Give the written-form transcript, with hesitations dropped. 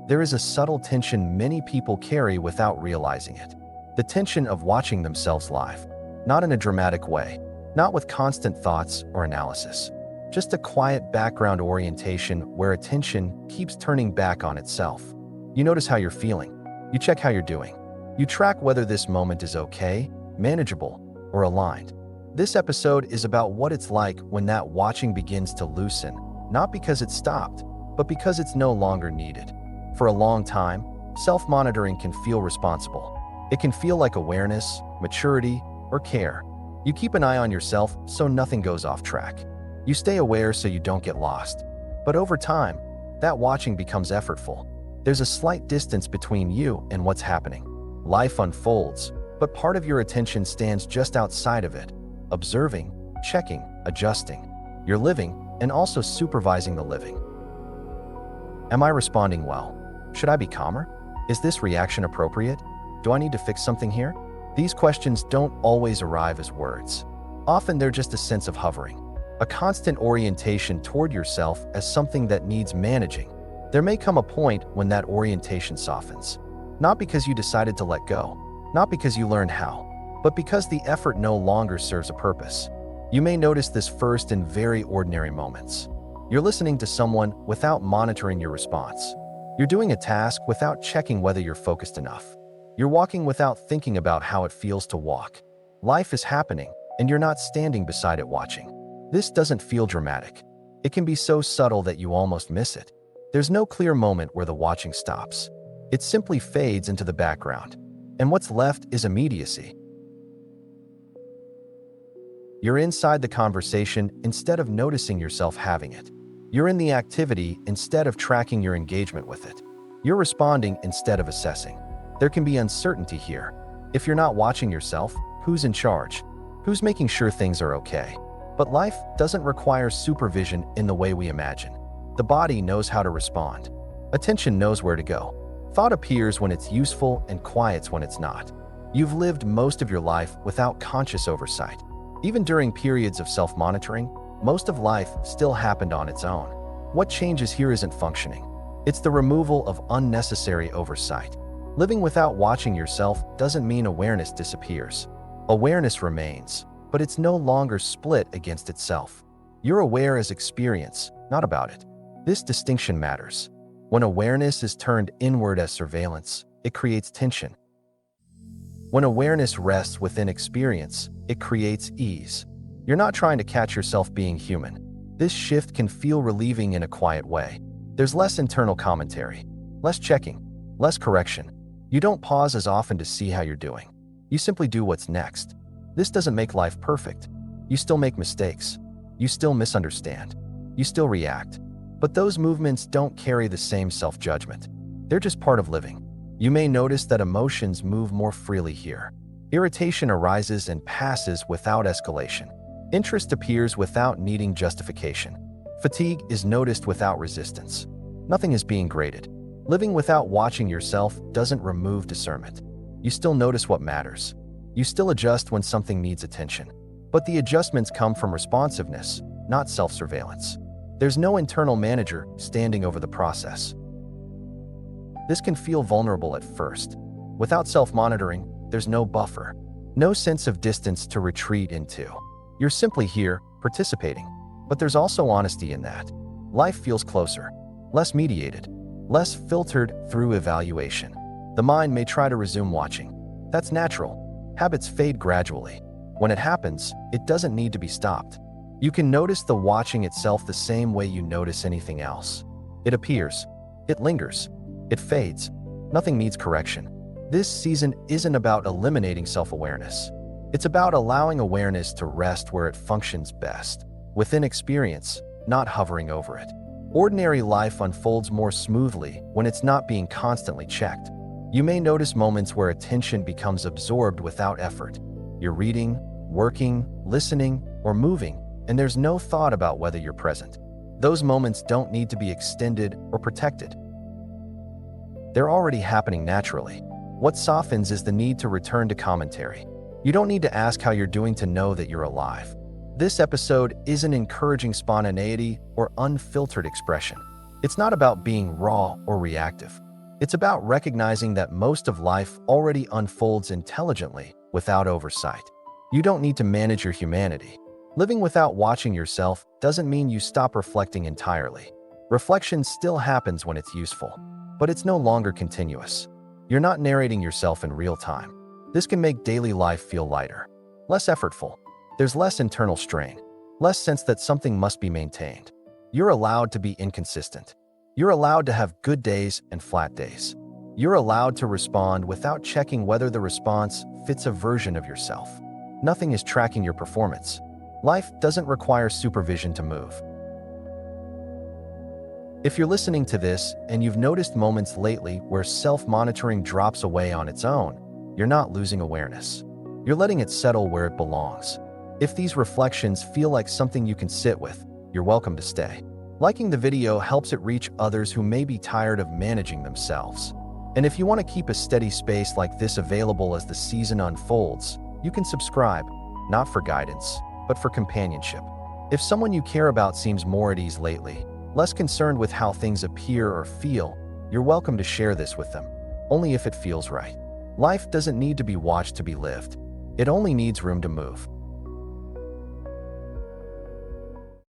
there is a subtle tension many people carry without realizing it. The tension of watching themselves live. Not in a dramatic way, not with constant thoughts or analysis. Just a quiet background orientation where attention keeps turning back on itself. You notice how you're feeling. You check how you're doing. You track whether this moment is okay, manageable, or aligned. This episode is about what it's like when that watching begins to loosen, not because it stopped, but because it's no longer needed. For a long time, self-monitoring can feel responsible. It can feel like awareness, maturity, or care. You keep an eye on yourself so nothing goes off track. You stay aware so you don't get lost. But over time, that watching becomes effortful. There's a slight distance between you and what's happening. Life unfolds, but part of your attention stands just outside of it, observing, checking, adjusting. You're living and also supervising the living. Am I responding well? Should I be calmer? Is this reaction appropriate? Do I need to fix something here? These questions don't always arrive as words. Often they're just a sense of hovering, a constant orientation toward yourself as something that needs managing. There may come a point when that orientation softens, not because you decided to let go, not because you learned how, but because the effort no longer serves a purpose. You may notice this first in very ordinary moments. You're listening to someone without monitoring your response. You're doing a task without checking whether you're focused enough. You're walking without thinking about how it feels to walk. Life is happening, and you're not standing beside it watching. This doesn't feel dramatic. It can be so subtle that you almost miss it. There's no clear moment where the watching stops. It simply fades into the background, and what's left is immediacy. You're inside the conversation instead of noticing yourself having it. You're in the activity instead of tracking your engagement with it. You're responding instead of assessing. There can be uncertainty here. If you're not watching yourself, who's in charge? Who's making sure things are okay? But life doesn't require supervision in the way we imagine. The body knows how to respond. Attention knows where to go. Thought appears when it's useful and quiets when it's not. You've lived most of your life without conscious oversight. Even during periods of self-monitoring, most of life still happened on its own. What changes here isn't functioning. It's the removal of unnecessary oversight. Living without watching yourself doesn't mean awareness disappears. Awareness remains, but it's no longer split against itself. You're aware as experience, not about it. This distinction matters. When awareness is turned inward as surveillance, it creates tension. When awareness rests within experience, it creates ease. You're not trying to catch yourself being human. This shift can feel relieving in a quiet way. There's less internal commentary, less checking, less correction. You don't pause as often to see how you're doing. You simply do what's next. This doesn't make life perfect. You still make mistakes. You still misunderstand. You still react. But those movements don't carry the same self-judgment. They're just part of living. You may notice that emotions move more freely here. Irritation arises and passes without escalation. Interest appears without needing justification. Fatigue is noticed without resistance. Nothing is being graded. Living without watching yourself doesn't remove discernment. You still notice what matters. You still adjust when something needs attention. But the adjustments come from responsiveness, not self-surveillance. There's no internal manager standing over the process. This can feel vulnerable at first. Without self-monitoring, there's no buffer, no sense of distance to retreat into. You're simply here, participating. But there's also honesty in that. Life feels closer, less mediated, less filtered through evaluation. The mind may try to resume watching. That's natural. Habits fade gradually. When it happens, it doesn't need to be stopped. You can notice the watching itself the same way you notice anything else. It appears. It lingers. It fades. Nothing needs correction. This season isn't about eliminating self-awareness. It's about allowing awareness to rest where it functions best, within experience, not hovering over it. Ordinary life unfolds more smoothly when it's not being constantly checked. You may notice moments where attention becomes absorbed without effort. You're reading, working, listening, or moving, and there's no thought about whether you're present. Those moments don't need to be extended or protected. They're already happening naturally. What softens is the need to return to commentary. You don't need to ask how you're doing to know that you're alive. This episode isn't encouraging spontaneity or unfiltered expression. It's not about being raw or reactive. It's about recognizing that most of life already unfolds intelligently without oversight. You don't need to manage your humanity. Living without watching yourself doesn't mean you stop reflecting entirely. Reflection still happens when it's useful, but it's no longer continuous. You're not narrating yourself in real time. This can make daily life feel lighter, less effortful. There's less internal strain, less sense that something must be maintained. You're allowed to be inconsistent. You're allowed to have good days and flat days. You're allowed to respond without checking whether the response fits a version of yourself. Nothing is tracking your performance. Life doesn't require supervision to move. If you're listening to this and you've noticed moments lately where self-monitoring drops away on its own, you're not losing awareness. You're letting it settle where it belongs. If these reflections feel like something you can sit with, you're welcome to stay. Liking the video helps it reach others who may be tired of managing themselves. And if you want to keep a steady space like this available as the season unfolds, you can subscribe, not for guidance, but for companionship. If someone you care about seems more at ease lately, less concerned with how things appear or feel, you're welcome to share this with them, only if it feels right. Life doesn't need to be watched to be lived. It only needs room to move.